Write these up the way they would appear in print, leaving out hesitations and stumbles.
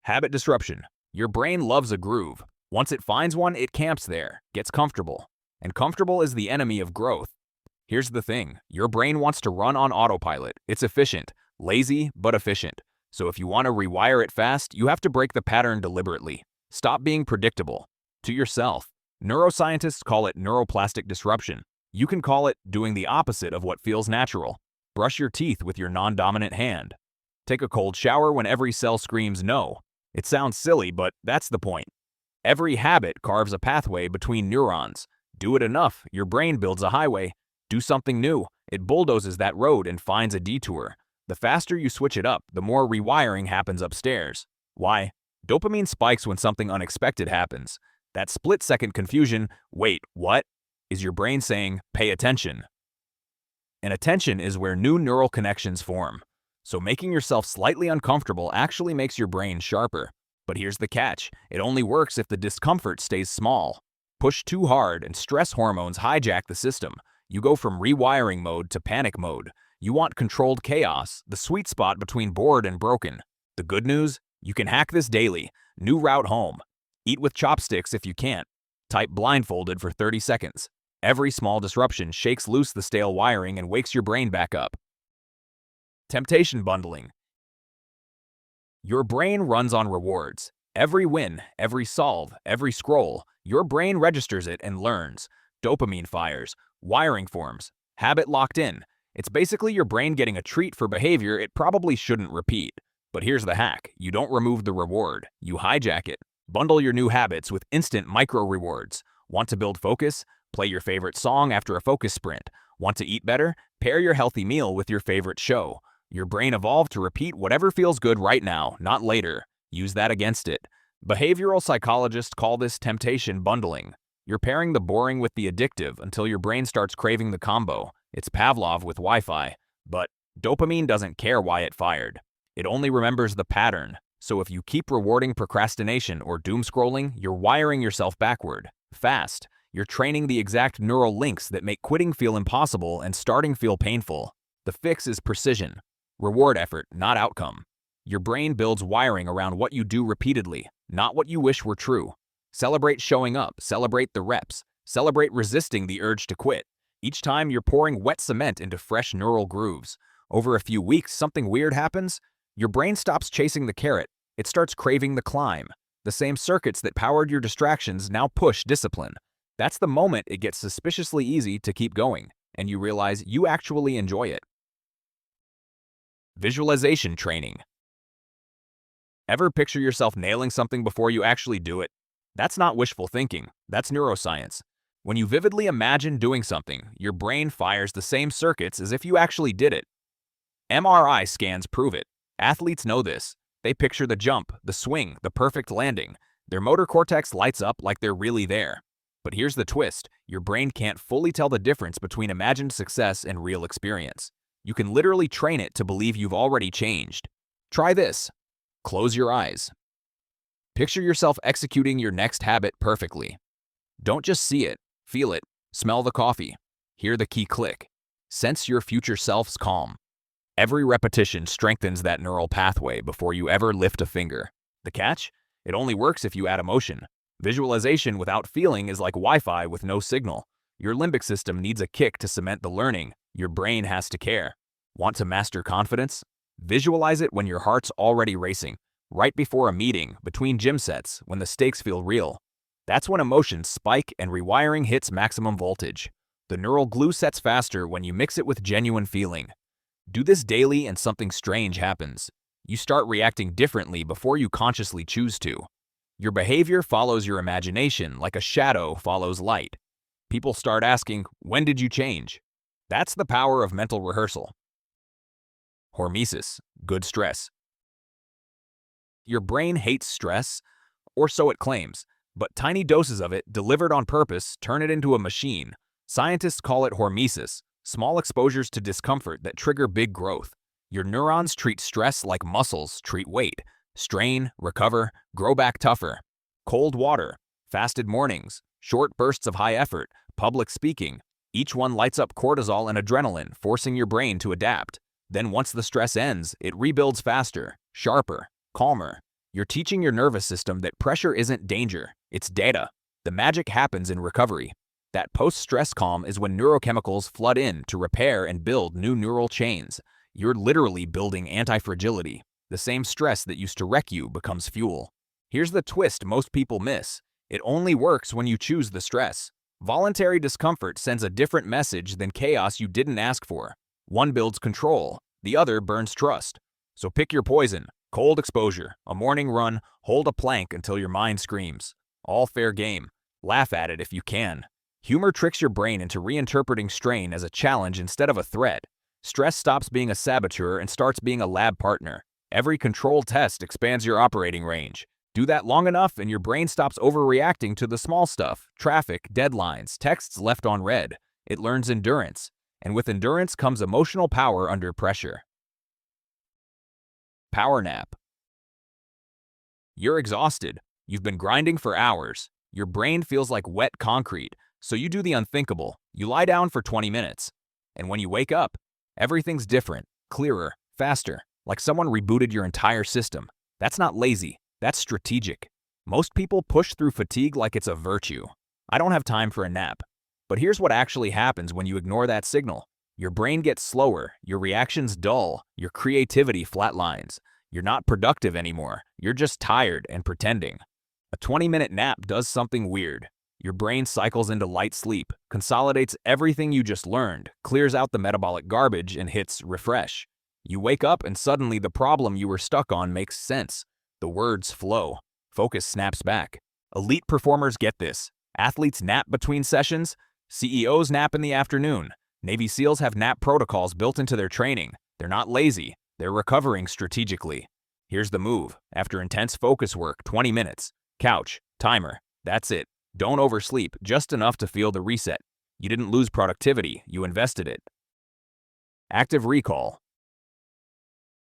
Habit disruption. Your brain loves a groove. Once it finds one, it camps there, gets comfortable. And comfortable is the enemy of growth. Here's the thing, your brain wants to run on autopilot. It's efficient, lazy, but efficient. So if you want to rewire it fast, you have to break the pattern deliberately. Stop being predictable. To yourself. Neuroscientists call it neuroplastic disruption. You can call it doing the opposite of what feels natural. Brush your teeth with your non-dominant hand. Take a cold shower when every cell screams no. It sounds silly, but that's the point. Every habit carves a pathway between neurons. Do it enough, your brain builds a highway. Do something new, it bulldozes that road and finds a detour. The faster you switch it up, the more rewiring happens upstairs. Why? Dopamine spikes when something unexpected happens. That split-second confusion, wait, what? Is your brain saying, pay attention. And attention is where new neural connections form. So making yourself slightly uncomfortable actually makes your brain sharper. But here's the catch, it only works if the discomfort stays small. Push too hard and stress hormones hijack the system. You go from rewiring mode to panic mode. You want controlled chaos, the sweet spot between bored and broken. The good news? You can hack this daily. New route home. Eat with chopsticks if you can't. Type blindfolded for 30 seconds. Every small disruption shakes loose the stale wiring and wakes your brain back up. Temptation bundling. Your brain runs on rewards. Every win, every solve, every scroll, your brain registers it and learns. Dopamine fires, wiring forms, habit locked in. It's basically your brain getting a treat for behavior it probably shouldn't repeat. But here's the hack, you don't remove the reward, you hijack it. Bundle your new habits with instant micro rewards. Want to build focus? Play your favorite song after a focus sprint. Want to eat better? Pair your healthy meal with your favorite show. Your brain evolved to repeat whatever feels good right now, not later. Use that against it. Behavioral psychologists call this temptation bundling. You're pairing the boring with the addictive until your brain starts craving the combo. It's Pavlov with Wi-Fi. But dopamine doesn't care why it fired. It only remembers the pattern. So if you keep rewarding procrastination or doom scrolling, you're wiring yourself backward. Fast. You're training the exact neural links that make quitting feel impossible and starting feel painful. The fix is precision. Reward effort, not outcome. Your brain builds wiring around what you do repeatedly, not what you wish were true. Celebrate showing up, celebrate the reps, celebrate resisting the urge to quit. Each time you're pouring wet cement into fresh neural grooves. Over a few weeks, something weird happens. Your brain stops chasing the carrot. It starts craving the climb. The same circuits that powered your distractions now push discipline. That's the moment it gets suspiciously easy to keep going, and you realize you actually enjoy it. Visualization training. Ever picture yourself nailing something before you actually do it? That's not wishful thinking, that's neuroscience. When you vividly imagine doing something, your brain fires the same circuits as if you actually did it. MRI scans prove it. Athletes know this. They picture the jump, the swing, the perfect landing. Their motor cortex lights up like they're really there. But here's the twist, your brain can't fully tell the difference between imagined success and real experience. You can literally train it to believe you've already changed. Try this. Close your eyes. Picture yourself executing your next habit perfectly. Don't just see it, feel it, smell the coffee, hear the key click. Sense your future self's calm. Every repetition strengthens that neural pathway before you ever lift a finger. The catch? It only works if you add emotion. Visualization without feeling is like Wi-Fi with no signal. Your limbic system needs a kick to cement the learning. Your brain has to care. Want to master confidence? Visualize it when your heart's already racing, right before a meeting, between gym sets, when the stakes feel real. That's when emotions spike and rewiring hits maximum voltage. The neural glue sets faster when you mix it with genuine feeling. Do this daily and something strange happens. You start reacting differently before you consciously choose to. Your behavior follows your imagination like a shadow follows light. People start asking, when did you change? That's the power of mental rehearsal. Hormesis, good stress. Your brain hates stress, or so it claims, but tiny doses of it, delivered on purpose, turn it into a machine. Scientists call it hormesis, small exposures to discomfort that trigger big growth. Your neurons treat stress like muscles treat weight. Strain, recover, grow back tougher. Cold water, fasted mornings, short bursts of high effort, public speaking. Each one lights up cortisol and adrenaline, forcing your brain to adapt. Then once the stress ends, it rebuilds faster, sharper, calmer. You're teaching your nervous system that pressure isn't danger, it's data. The magic happens in recovery. That post-stress calm is when neurochemicals flood in to repair and build new neural chains. You're literally building anti-fragility. The same stress that used to wreck you becomes fuel. Here's the twist most people miss. It only works when you choose the stress. Voluntary discomfort sends a different message than chaos you didn't ask for. One builds control, the other burns trust. So pick your poison. Cold exposure, a morning run, hold a plank until your mind screams. All fair game. Laugh at it if you can. Humor tricks your brain into reinterpreting strain as a challenge instead of a threat. Stress stops being a saboteur and starts being a lab partner. Every controlled test expands your operating range. Do that long enough and your brain stops overreacting to the small stuff, traffic, deadlines, texts left on read. It learns endurance. And with endurance comes emotional power under pressure. Power nap. You're exhausted. You've been grinding for hours. Your brain feels like wet concrete, so you do the unthinkable. You lie down for 20 minutes. And when you wake up, everything's different, clearer, faster, like someone rebooted your entire system. That's not lazy, that's strategic. Most people push through fatigue like it's a virtue. I don't have time for a nap. But here's what actually happens when you ignore that signal. Your brain gets slower, your reactions dull, your creativity flatlines. You're not productive anymore, you're just tired and pretending. A 20-minute nap does something weird. Your brain cycles into light sleep, consolidates everything you just learned, clears out the metabolic garbage, and hits refresh. You wake up and suddenly the problem you were stuck on makes sense. The words flow. Focus snaps back. Elite performers get this. Athletes nap between sessions. CEOs nap in the afternoon. Navy SEALs have nap protocols built into their training. They're not lazy. They're recovering strategically. Here's the move. After intense focus work, 20 minutes. Couch. Timer. That's it. Don't oversleep, just enough to feel the reset. You didn't lose productivity, you invested it. Active recall.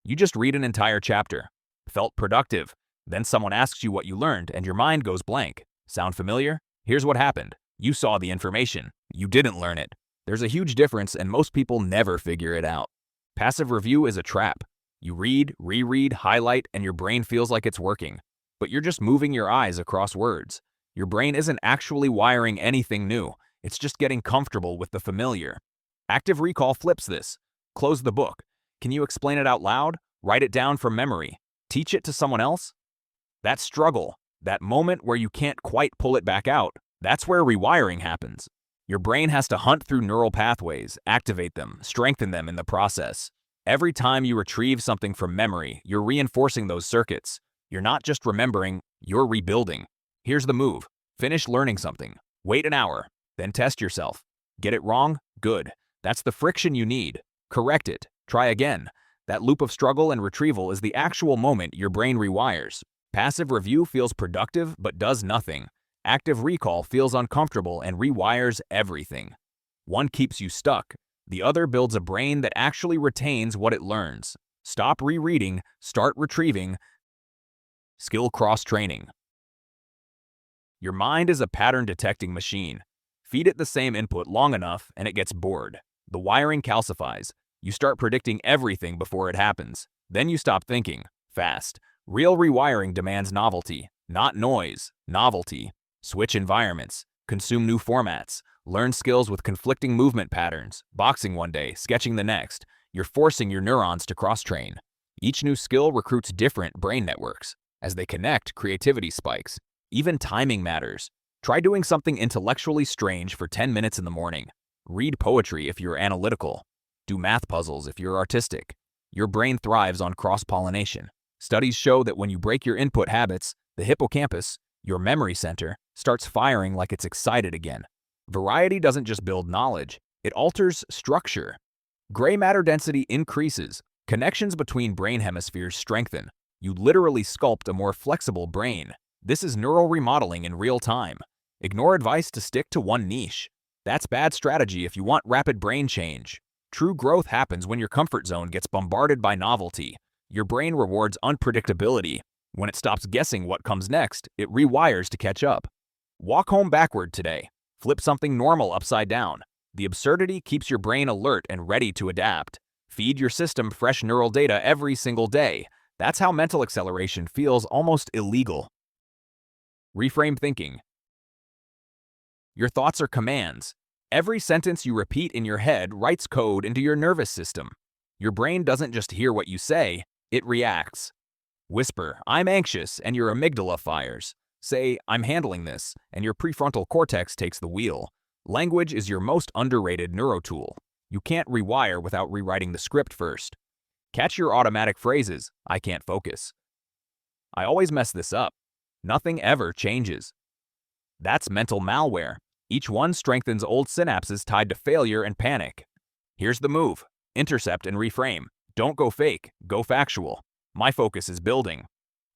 You just read an entire chapter. Felt productive. Then someone asks you what you learned and your mind goes blank. Sound familiar? Here's what happened. You saw the information. You didn't learn it. There's a huge difference and most people never figure it out. Passive review is a trap. You read, reread, highlight, and your brain feels like it's working. But you're just moving your eyes across words. Your brain isn't actually wiring anything new. It's just getting comfortable with the familiar. Active recall flips this. Close the book. Can you explain it out loud? Write it down from memory. Teach it to someone else? That struggle, that moment where you can't quite pull it back out, that's where rewiring happens. Your brain has to hunt through neural pathways, activate them, strengthen them in the process. Every time you retrieve something from memory, you're reinforcing those circuits. You're not just remembering, you're rebuilding. Here's the move. Finish learning something. Wait an hour. Then test yourself. Get it wrong? Good. That's the friction you need. Correct it. Try again. That loop of struggle and retrieval is the actual moment your brain rewires. Passive review feels productive but does nothing. Active recall feels uncomfortable and rewires everything. One keeps you stuck. The other builds a brain that actually retains what it learns. Stop rereading, start retrieving. Skill cross-training. Your mind is a pattern-detecting machine. Feed it the same input long enough and it gets bored. The wiring calcifies. You start predicting everything before it happens. Then you stop thinking. Fast. Real rewiring demands novelty, not noise. Novelty. Switch environments. Consume new formats. Learn skills with conflicting movement patterns. Boxing one day, sketching the next. You're forcing your neurons to cross-train. Each new skill recruits different brain networks. As they connect, creativity spikes. Even timing matters. Try doing something intellectually strange for 10 minutes in the morning. Read poetry if you're analytical. Do math puzzles if you're artistic. Your brain thrives on cross-pollination. Studies show that when you break your input habits, the hippocampus, your memory center, starts firing like it's excited again. Variety doesn't just build knowledge, it alters structure. Gray matter density increases. Connections between brain hemispheres strengthen. You literally sculpt a more flexible brain. This is neural remodeling in real time. Ignore advice to stick to one niche. That's bad strategy if you want rapid brain change. True growth happens when your comfort zone gets bombarded by novelty. Your brain rewards unpredictability. When it stops guessing what comes next, it rewires to catch up. Walk home backward today. Flip something normal upside down. The absurdity keeps your brain alert and ready to adapt. Feed your system fresh neural data every single day. That's how mental acceleration feels almost illegal. Reframe thinking. Your thoughts are commands. Every sentence you repeat in your head writes code into your nervous system. Your brain doesn't just hear what you say, it reacts. Whisper, "I'm anxious," and your amygdala fires. Say, "I'm handling this," and your prefrontal cortex takes the wheel. Language is your most underrated neurotool. You can't rewire without rewriting the script first. Catch your automatic phrases. "I can't focus." "I always mess this up." "Nothing ever changes." That's mental malware. Each one strengthens old synapses tied to failure and panic. Here's the move. Intercept and reframe. Don't go fake, go factual. My focus is building.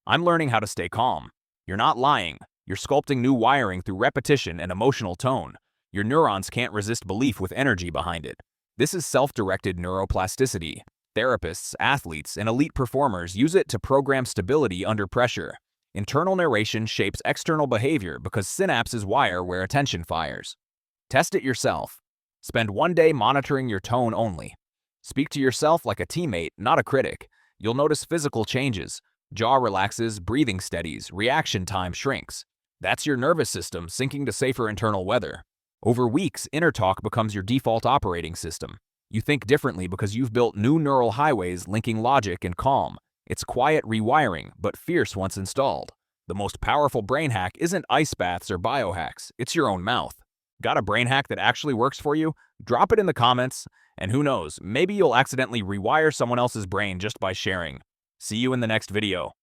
I'm learning how to stay calm. You're not lying. You're sculpting new wiring through repetition and emotional tone. Your neurons can't resist belief with energy behind it. This is self-directed neuroplasticity. Therapists, athletes, and elite performers use it to program stability under pressure. Internal narration shapes external behavior because synapses wire where attention fires. Test it yourself. Spend one day monitoring your tone only. Speak to yourself like a teammate, not a critic. You'll notice physical changes. Jaw relaxes, breathing steadies, reaction time shrinks. That's your nervous system syncing to safer internal weather. Over weeks, inner talk becomes your default operating system. You think differently because you've built new neural highways linking logic and calm. It's quiet rewiring, but fierce once installed. The most powerful brain hack isn't ice baths or biohacks, it's your own mouth. Got a brain hack that actually works for you? Drop it in the comments, and who knows, maybe you'll accidentally rewire someone else's brain just by sharing. See you in the next video.